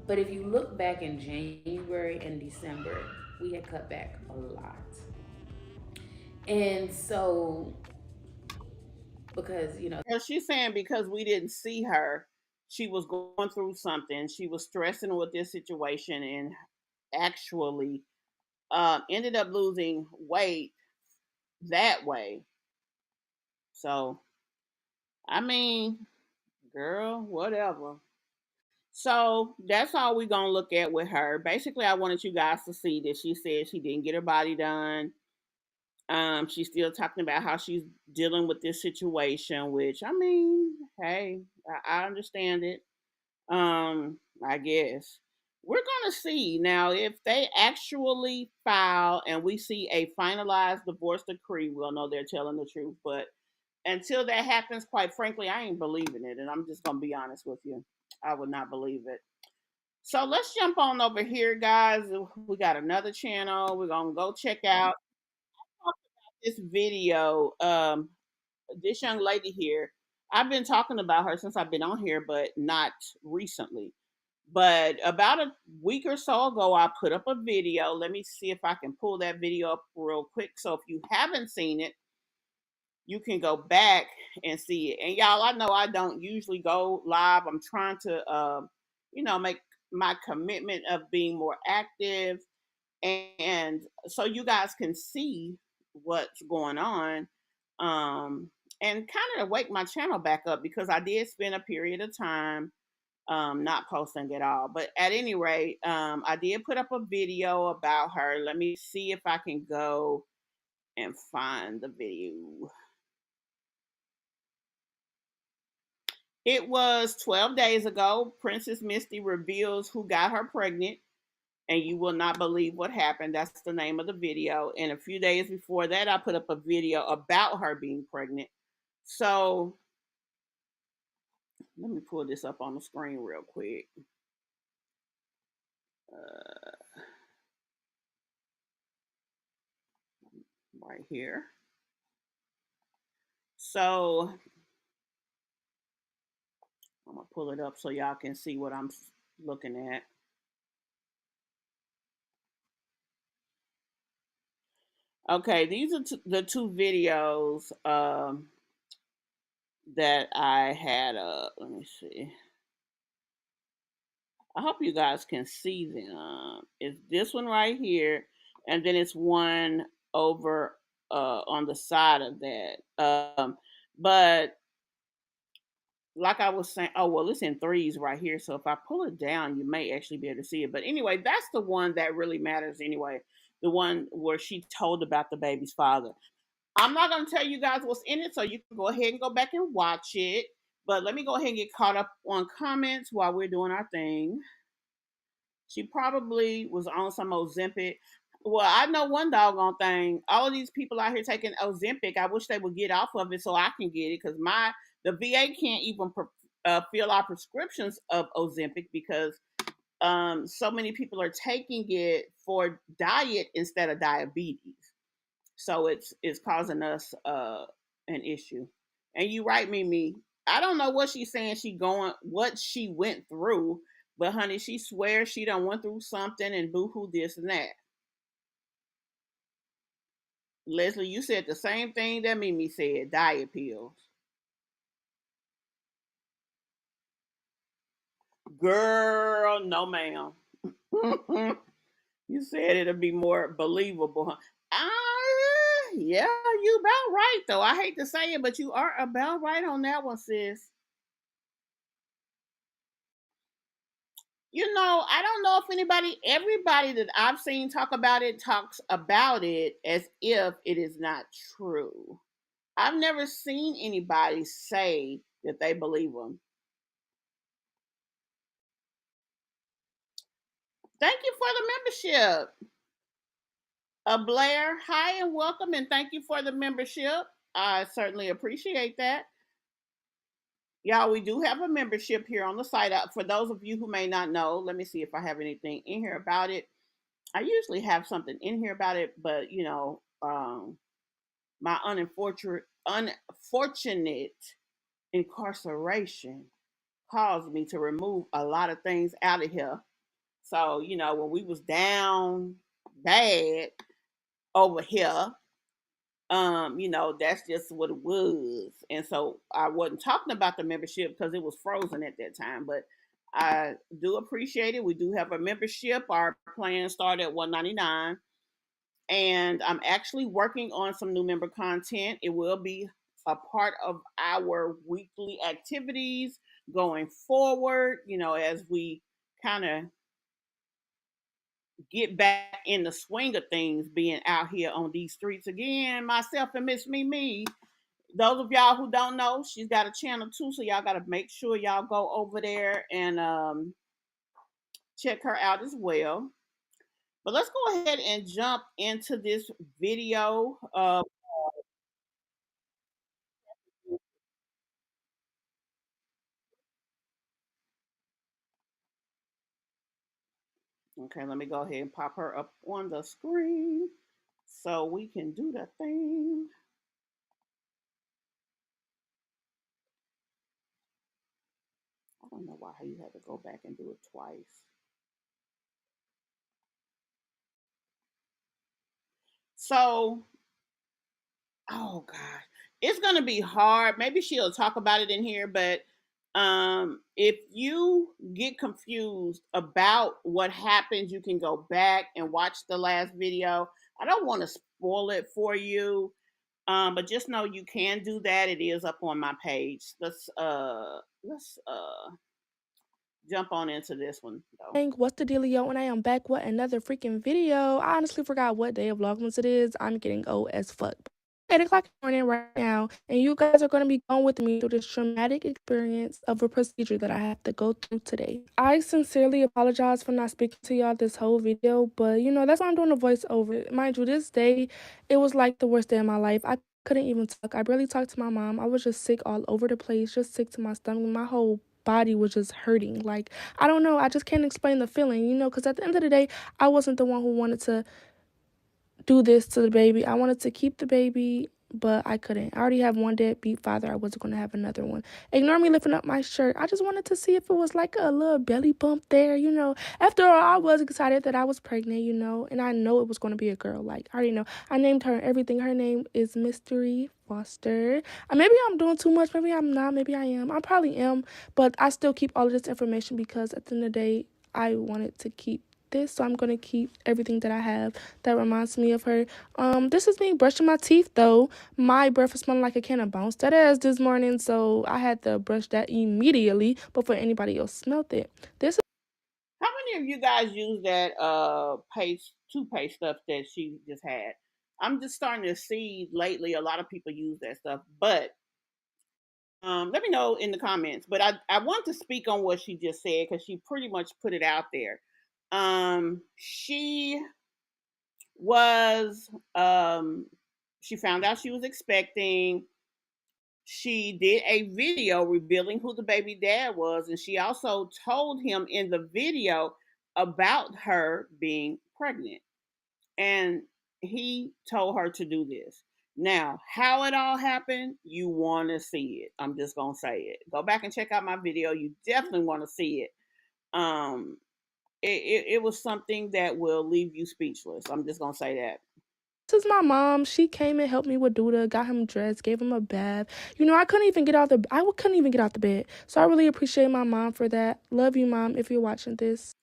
But if you look back in January and December, we had cut back a lot. And so, because, Well, she's saying because we didn't see her, she was going through something. She was stressing with this situation and actually ended up losing weight that way. So, I mean, girl, whatever. So that's all we're gonna look at with her. Basically, I wanted you guys to see that she said she didn't get her body done. She's still talking about how she's dealing with this situation, which I mean, hey, I understand it. I guess we're gonna see now if they actually file and we see a finalized divorce decree. We'll know they're telling the truth, but until that happens, quite frankly, I ain't believing it, and I'm just gonna be honest with you. I would not believe it. So let's jump on over here, guys. We got another channel. We're gonna go check out this video. This young lady here. I've been talking about her since I've been on here, but not recently. But about a week or so ago, I put up a video. Let me see if I can pull that video up real quick. So if you haven't seen it, you can go back and see it. And y'all, I know I don't usually go live. I'm trying to, make my commitment of being more active, and so you guys can see what's going on, and kind of wake my channel back up because I did spend a period of time not posting at all. But at any rate, I did put up a video about her. Let me see if I can go and find the video. It was 12 days ago. Princess Misty reveals who got her pregnant, and you will not believe what happened. That's the name of the video. And a few days before that, I put up a video about her being pregnant. So let me pull this up on the screen real quick. Uh, right here. So I'm gonna pull it up so y'all can see what I'm looking at. Okay, these are the two videos that I had. Let me see. I hope you guys can see them. It's this one right here, and then it's one over on the side of that. But like I was saying, oh well, it's in threes right here. So if I pull it down, you may actually be able to see it. But anyway, that's the one that really matters anyway. The one where she told about the baby's father. I'm not going to tell you guys what's in it, so you can go ahead and go back and watch it. But let me go ahead and get caught up on comments while we're doing our thing. She probably was on some Ozempic. Well, I know one doggone thing. All of these people out here taking Ozempic, I wish they would get off of it so I can get it because the VA can't even fill our prescriptions of Ozempic because so many people are taking it for diet instead of diabetes. So it's causing us an issue. And you right, Mimi. I don't know what she's saying. What she went through, but honey, she swears she done went through something and boohoo this and that. Leslie, you said the same thing that Mimi said. Diet pills, girl. No, ma'am. You said it'll be more believable. Huh? Yeah, you about right though. I hate to say it, but you are about right on that one, sis. I don't know if everybody that I've seen talk about it talks about it as if it is not true. I've never seen anybody say that they believe them. Thank you for the membership. Blair, hi and welcome, and thank you for the membership. I certainly appreciate that. Y'all, we do have a membership here on the site. For those of you who may not know, let me see if I have anything in here about it. I usually have something in here about it, but my unfortunate incarceration caused me to remove a lot of things out of here. So, when we was down bad over here, that's just what it was. And so I wasn't talking about the membership because it was frozen at that time. But I do appreciate it. We do have a membership. Our plan started at $199. And I'm actually working on some new member content. It will be a part of our weekly activities going forward, as we kind of get back in the swing of things, being out here on these streets again. Myself and Miss Mimi. Those of y'all who don't know, she's got a channel too, so y'all got to make sure y'all go over there and check her out as well. But let's go ahead and jump into this video. Okay, let me go ahead and pop her up on the screen so we can do the thing. I don't know why you had to go back and do it twice. So, oh God, it's gonna be hard. Maybe she'll talk about it in here, but if you get confused about what happened, you can go back and watch the last video. I don't want to spoil it for you. But just know you can do that. It is up on my page. Let's jump on into this one though. What's the dealio? And I am back with another freaking video. I honestly forgot what day of Vlogmas it is. I'm getting old as fuck. 8 o'clock in the morning right now, and you guys are going to be going with me through this traumatic experience of a procedure that I have to go through today. I sincerely apologize for not speaking to y'all this whole video, but that's why I'm doing a voiceover. Mind you, this day, it was like the worst day of my life. I couldn't even talk. I barely talked to my mom. I was just sick all over the place, just sick to my stomach. My whole body was just hurting. Like, I don't know. I just can't explain the feeling, because at the end of the day, I wasn't the one who wanted to do this to the baby. I wanted to keep the baby, but I couldn't. I already have one deadbeat father. I wasn't going to have another one. Ignore me lifting up my shirt. I just wanted to see if it was like a little belly bump there, After all, I was excited that I was pregnant, and I know it was going to be a girl. Like, I already know. I named her everything. Her name is Mystery Foster. Maybe I'm doing too much. Maybe I'm not. Maybe I am. I probably am. But I still keep all of this information because at the end of the day, I wanted to keep this, so I'm gonna keep everything that I have that reminds me of her. This is me brushing my teeth though. My breath is smelling like a can of bounce that ass this morning, so I had to brush that immediately before anybody else smelled it. How many of you guys use that paste toothpaste stuff that she just had? I'm just starting to see lately a lot of people use that stuff, but let me know in the comments. But I want to speak on what she just said because she pretty much put it out there. She was she found out she was expecting. She did a video revealing who the baby dad was, and she also told him in the video about her being pregnant. And he told her to do this. Now, how it all happened, you want to see it. I'm just going to say it. Go back and check out my video. You definitely want to see it. Um, it was something that will leave you speechless. I'm just going to say that. This is my mom. She came and helped me with Duda, got him dressed, gave him a bath. I couldn't even get out the bed. So I really appreciate my mom for that. Love you, Mom, if you're watching this.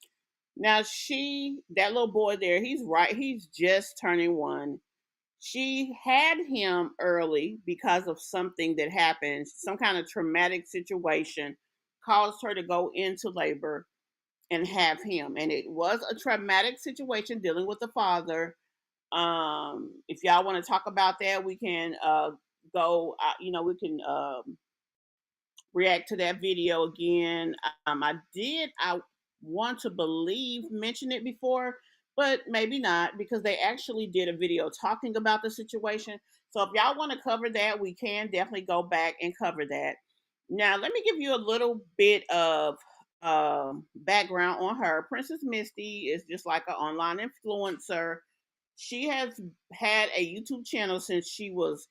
Now that little boy there, he's right. He's just turning 1. She had him early because of something that happened, some kind of traumatic situation caused her to go into labor and have him. And it was a traumatic situation dealing with the father. If y'all want to talk about that, we can go, we can react to that video again. I want to believe, mention it before, but maybe not because they actually did a video talking about the situation. So if y'all want to cover that, we can definitely go back and cover that. Now, let me give you a little bit of background on her. Princess Misty is just like an online influencer. She has had a YouTube channel since she was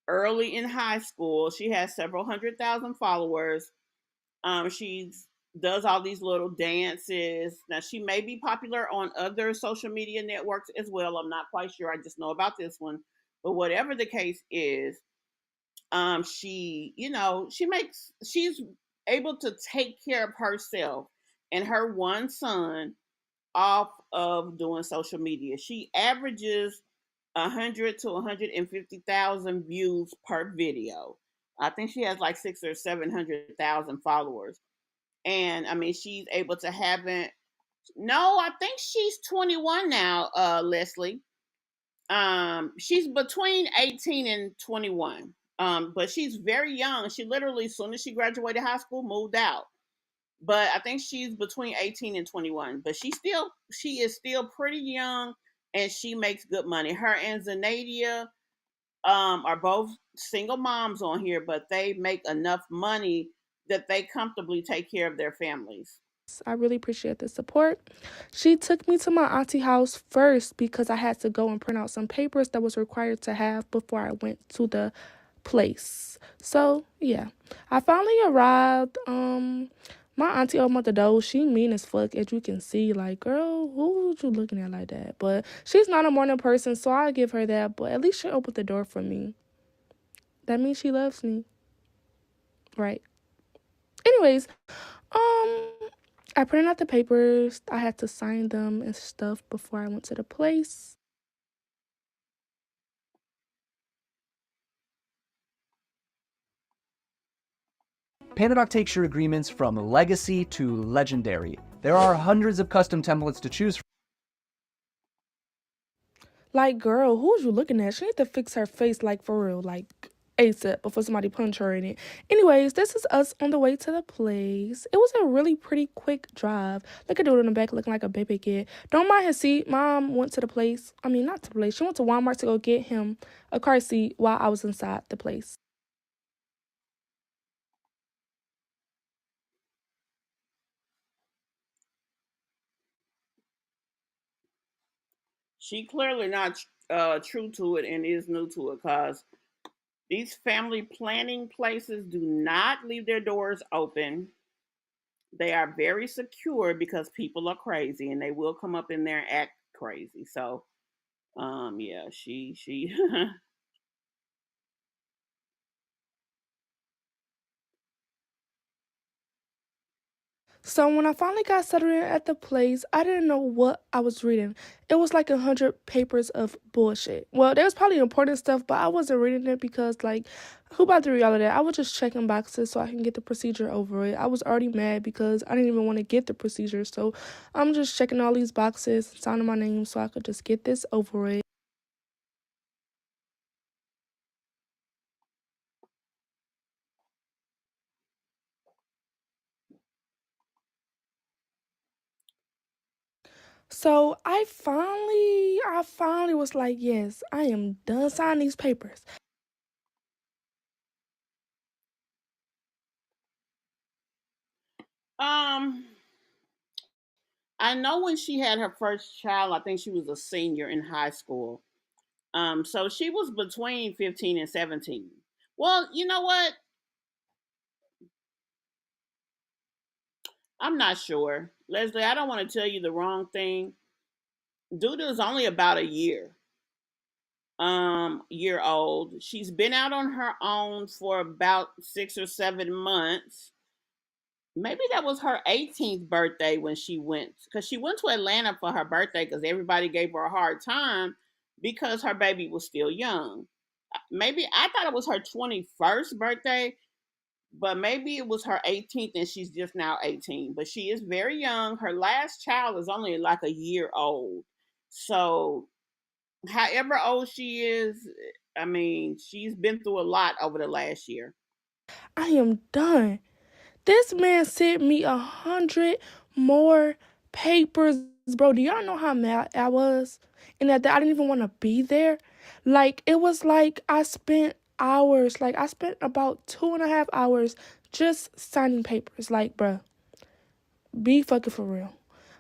early in high school. She has several 100,000 followers. She does all these little dances. Now, she may be popular on other social media networks as well. I'm not quite sure. I just know about this one. But whatever the case is, she's able to take care of herself and her one son off of doing social media. She averages 100 to 150,000 views per video. I think she has like 600 or 700,000 followers, and I mean she's able to have it. No, I think she's 21 now, Leslie. She's between 18 and 21. But she's very young. She literally, as soon as she graduated high school, moved out. But I think she's between 18 and 21. But she is still pretty young, and she makes good money. Her and Zanadia are both single moms on here, but they make enough money that they comfortably take care of their families. I really appreciate the support. She took me to my auntie house first because I had to go and print out some papers that was required to have before I went to the place. So yeah, I finally arrived. My auntie opened up the door. She mean as fuck, as you can see. Like, girl, who you looking at like that? But she's not a morning person, so I give her that. But at least she opened the door for me. That means she loves me, right? Anyways, um, I printed out the papers. I had to sign them and stuff before I went to the place. Pandadoc takes your agreements from legacy to legendary. There are hundreds of custom templates to choose from. Like, girl, who's you looking at? She need to fix her face, like, for real, like, ASAP before somebody punch her in it. Anyways, this is us on the way to the place. It was a really pretty quick drive. Look at dude in the back looking like a baby kid. Don't mind his seat. Mom went to the place. I mean, not to the place. She went to Walmart to go get him a car seat while I was inside the place. She clearly not true to it and is new to it because these family planning places do not leave their doors open. They are very secure because people are crazy and they will come up in there and act crazy. So, yeah, she So when I finally got settled in at the place, I didn't know what I was reading. It was like 100 papers of bullshit. Well, there was probably important stuff, but I wasn't reading it because, like, who about to read all of that? I was just checking boxes so I can get the procedure over it. I was already mad because I didn't even want to get the procedure. So I'm just checking all these boxes, signing my name so I could just get this over it. So I finally was like, yes, I am done signing these papers. um I know when she had her first child, I think she was a senior in high school. So she was between 15 and 17. Well, you know what? I'm not sure. Leslie, I don't want to tell you the wrong thing. Duda is only about a year old. She's been out on her own for about 6 or 7 months. Maybe that was her 18th birthday when she went, because she went to Atlanta for her birthday because everybody gave her a hard time because her baby was still young. Maybe I thought it was her 21st birthday, but maybe it was her 18th and she's just now 18. But she is very young. Her last child is only like a year old. So, however old she is, I mean, she's been through a lot over the last year. I am done. This man sent me 100 more papers, bro. Do y'all know how mad I was? And that I didn't even want to be there. Like, it was like I spent hours, like, I spent about 2.5 hours just signing papers. Like, bro, be fucking for real.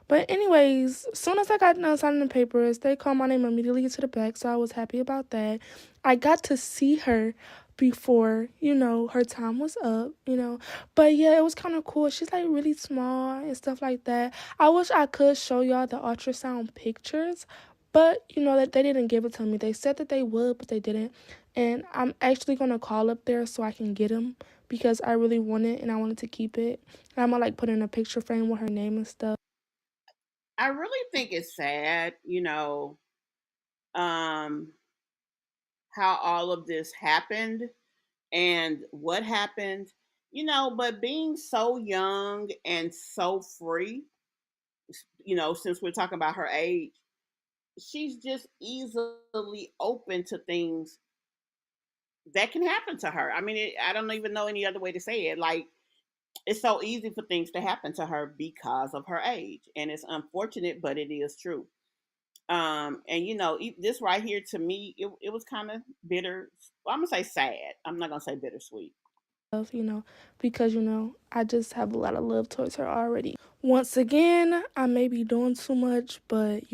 But anyways, as soon as I got done signing the papers, they called my name immediately to the back, so I was happy about that. I got to see her before, her time was up. But yeah, it was kind of cool. She's like really small and stuff like that. I wish I could show y'all the ultrasound pictures, but that they didn't give it to me. They said that they would, but they didn't. And I'm actually gonna call up there so I can get them because I really want it and I wanted to keep it. And I'm gonna like put in a picture frame with her name and stuff. I really think it's sad, um, how all of this happened and what happened, but being so young and so free, since we're talking about her age, she's just easily open to things that can happen to her. I mean, I don't even know any other way to say it. Like, it's so easy for things to happen to her because of her age. And it's unfortunate, but it is true. And this right here to me, it was kind of bitter. Well, I'm gonna say sad. I'm not gonna say bittersweet. Because I just have a lot of love towards her already. Once again, I may be doing too much, but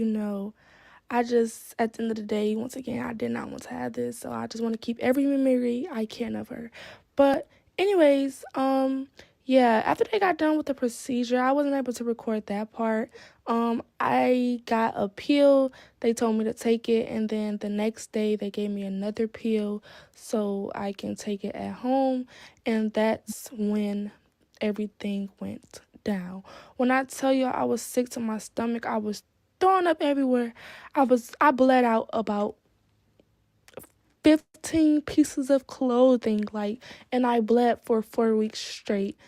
I just, at the end of the day, once again, I did not want to have this, so I just want to keep every memory I can of her. But anyways, yeah, after they got done with the procedure, I wasn't able to record that part. I got a pill. They told me to take it, and then the next day they gave me another pill so I can take it at home, and that's when everything went down. When I tell you I was sick to my stomach, I was throwing up everywhere. I bled out about 15 pieces of clothing, like, and I bled for 4 weeks straight.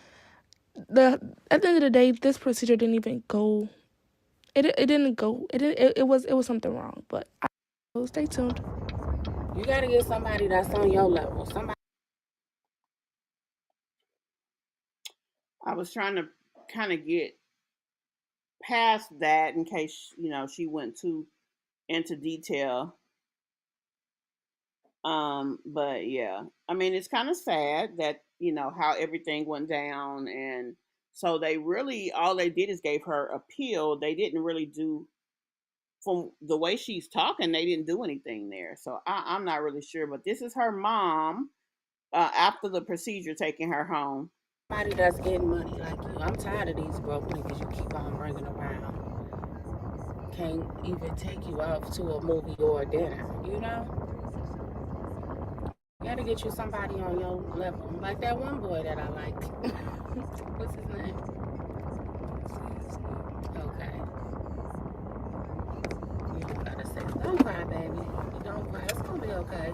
At the end of the day, this procedure didn't even go. It didn't go. It was something wrong. But stay tuned. You gotta get somebody that's on your level. Somebody. I was trying to kind of get past that in case she went too into detail. But yeah, I mean, it's kind of sad that how everything went down, and so they really all they did is gave her a pill. They didn't really do, from the way she's talking, they didn't do anything there. So I'm not really sure, but this is her mom, after the procedure, taking her home. Somebody that's getting money like you. I'm tired of these broke niggas you keep on bringing around. Can't even take you out to a movie or a dinner. You gotta get you somebody on your level. Like that one boy that I like. What's his name? Okay. You gotta say, don't cry, baby. Don't cry. It's gonna be okay.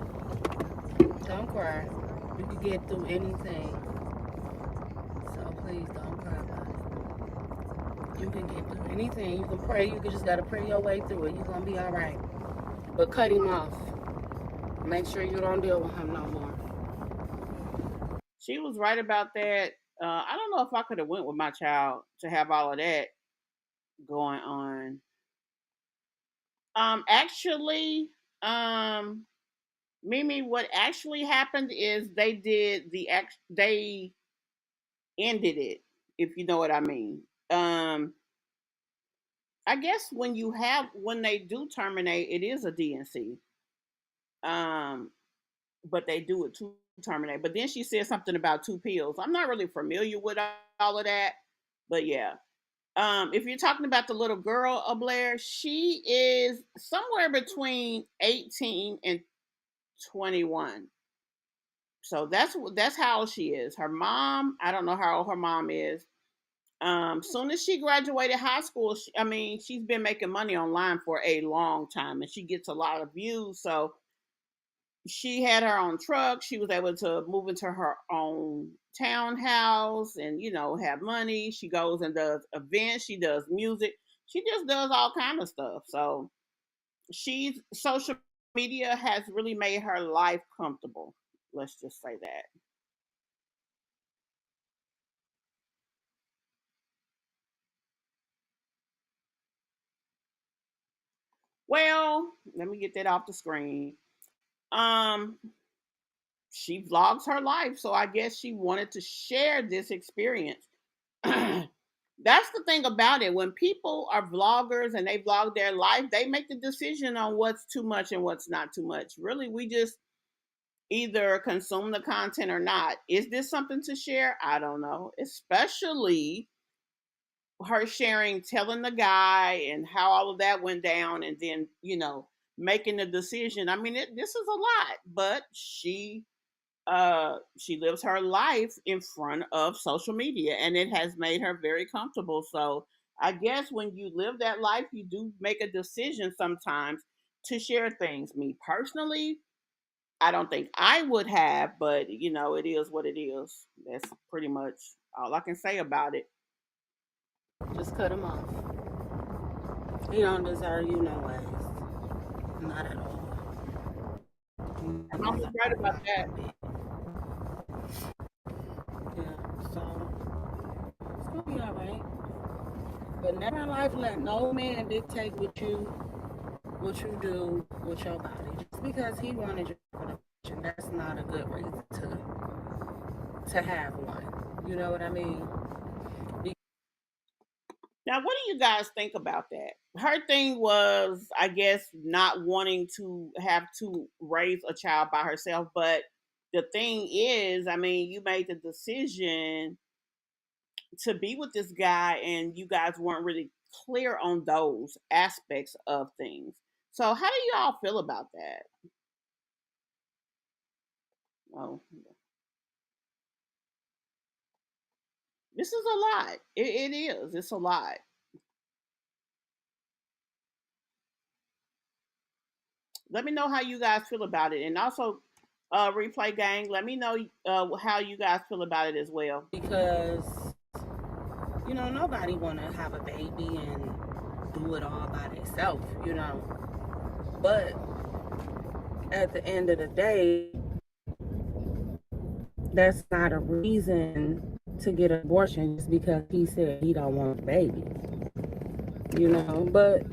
Don't cry. You can get through anything. So please don't cry about it. You can get through anything. You can pray. You just gotta pray your way through it. You're gonna be alright. But cut him off. Make sure you don't deal with him no more. She was right about that. I don't know if I could have went with my child to have all of that going on. Actually, Mimi, what actually happened is they ended it, if you know what I mean. I guess when they do terminate, it is a DNC. Um, but they do it to terminate. But then she said something about two pills. I'm not really familiar with all of that, but yeah. If you're talking about the little girl, Blair, she is somewhere between 18 and 21. So that's how old she is. Her mom, I don't know how old her mom is. Soon as she graduated high school, she's been making money online for a long time, and she gets a lot of views. So she had her own truck. She was able to move into her own townhouse and have money. She goes and does events. She does music. She just does all kind of stuff. So she's social media has really made her life comfortable. Let's just say that. Well, let me get that off the screen. Um, she vlogs her life, so I guess she wanted to share this experience. That's the thing about it. When people are vloggers and they vlog their life, they make the decision on what's too much and what's not too much. Really, we just either consume the content or not. Is this something to share? I don't know. Especially her sharing, telling the guy and how all of that went down, and then, making the decision. I mean, this is a lot, but she lives her life in front of social media, and it has made her very comfortable. So I guess when you live that life, you do make a decision sometimes to share things. Me personally, I don't think I would have, but it is what it is. That's pretty much all I can say about it. Just cut him off. He don't deserve you no ways. Not at all. I'm almost right about that. Yeah, so it's gonna be alright. But never in life let no man dictate what you do with your body. Just because he wanted your validation, that's not a good reason to have one. You know what I mean? Now, what do you guys think about that? Her thing was, I guess, not wanting to have to raise a child by herself. But the thing is, you made the decision to be with this guy, and you guys weren't really clear on those aspects of things. So, how do y'all feel about that? Oh, this is a lot. It is. It's a lot. Let me know how you guys feel about it, and also, replay gang. Let me know how you guys feel about it as well. Because nobody want to have a baby and do it all by themselves. But at the end of the day, that's not a reason to get an abortion just because he said he don't want a baby. But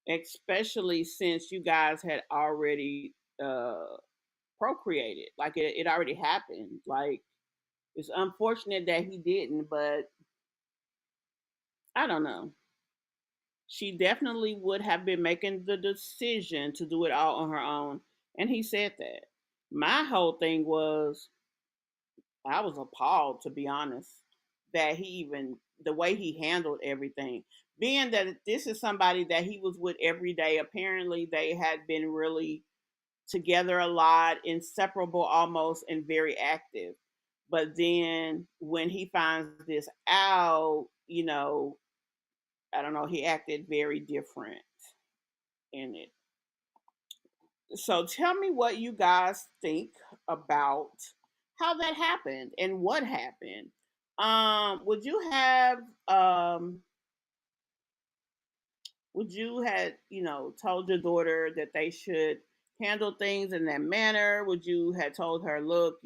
Especially since you guys had already uh, procreated, like it already happened. Like, it's unfortunate that he didn't, but I don't know. She definitely would have been making the decision to do it all on her own, and he said that. My whole thing was, I was appalled, to be honest, that he even the way he handled everything. Being that this is somebody that he was with every day, apparently they had been really together a lot, inseparable almost, and very active. But then when he finds this out, I don't know, he acted very different in it. So tell me what you guys think about how that happened and what happened. Would you have told your daughter that they should handle things in that manner? Would you have told her, look,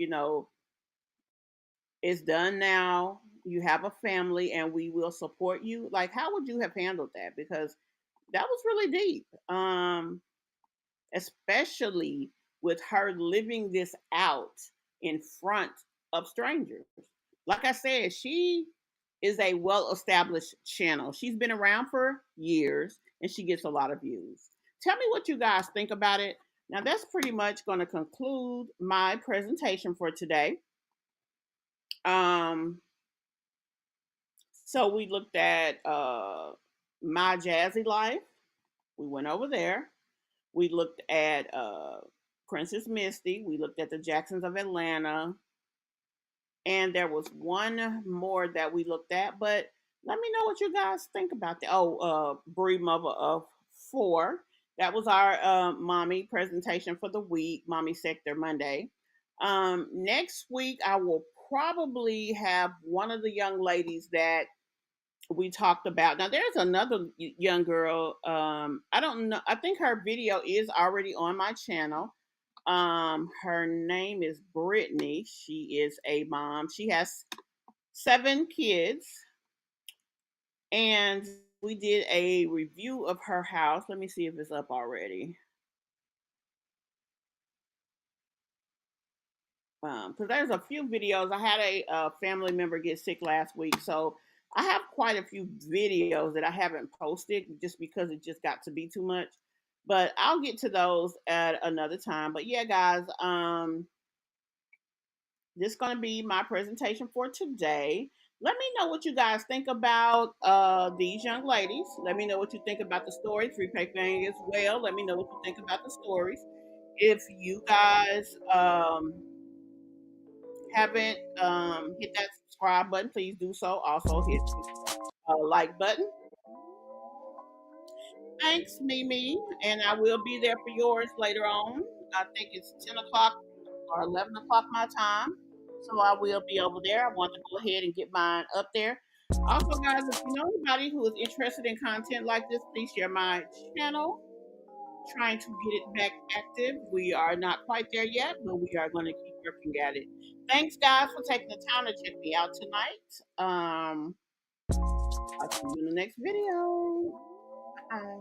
it's done now. You have a family and we will support you. Like, how would you have handled that? Because that was really deep. Especially with her living this out in front of strangers. Like I said, she is a well established channel. She's been around for years and she gets a lot of views. Tell me what you guys think about it. Now, that's pretty much going to conclude my presentation for today. Um, so we looked at my Jazzy life. We went over there. We looked at Princess Misty. We looked at the Jacksons of Atlanta. And there was one more that we looked at, but let me know what you guys think about that. Oh, Bremucaof4. That was our mommy presentation for the week, Mommy Sector Monday. Next week, I will probably have one of the young ladies that we talked about. Now, there's another young girl. I don't know. I think her video is already on my channel. Her name is Brittany. She is a mom. She has 7 kids, and we did a review of her house. Let me see if it's up already. Because there's a few videos. I had a family member get sick last week, so I have quite a few videos that I haven't posted just because it just got to be too much. But I'll get to those at another time. But yeah, guys, this is going to be my presentation for today. Let me know what you guys think about these young ladies. Let me know what you think about the stories. Replay thing as well. Let me know what you think about the stories. If you guys haven't hit that subscribe button, please do so. Also hit the like button. Thanks, Mimi, and I will be there for yours later on. I think it's 10 o'clock or 11 o'clock my time, so I will be over there. I want to go ahead and get mine up there. Also, guys, if you know anybody who is interested in content like this, please share my channel. Trying to get it back active. We are not quite there yet, but we are going to keep working at it. Thanks, guys, for taking the time to check me out tonight. I'll see you in the next video. Bye.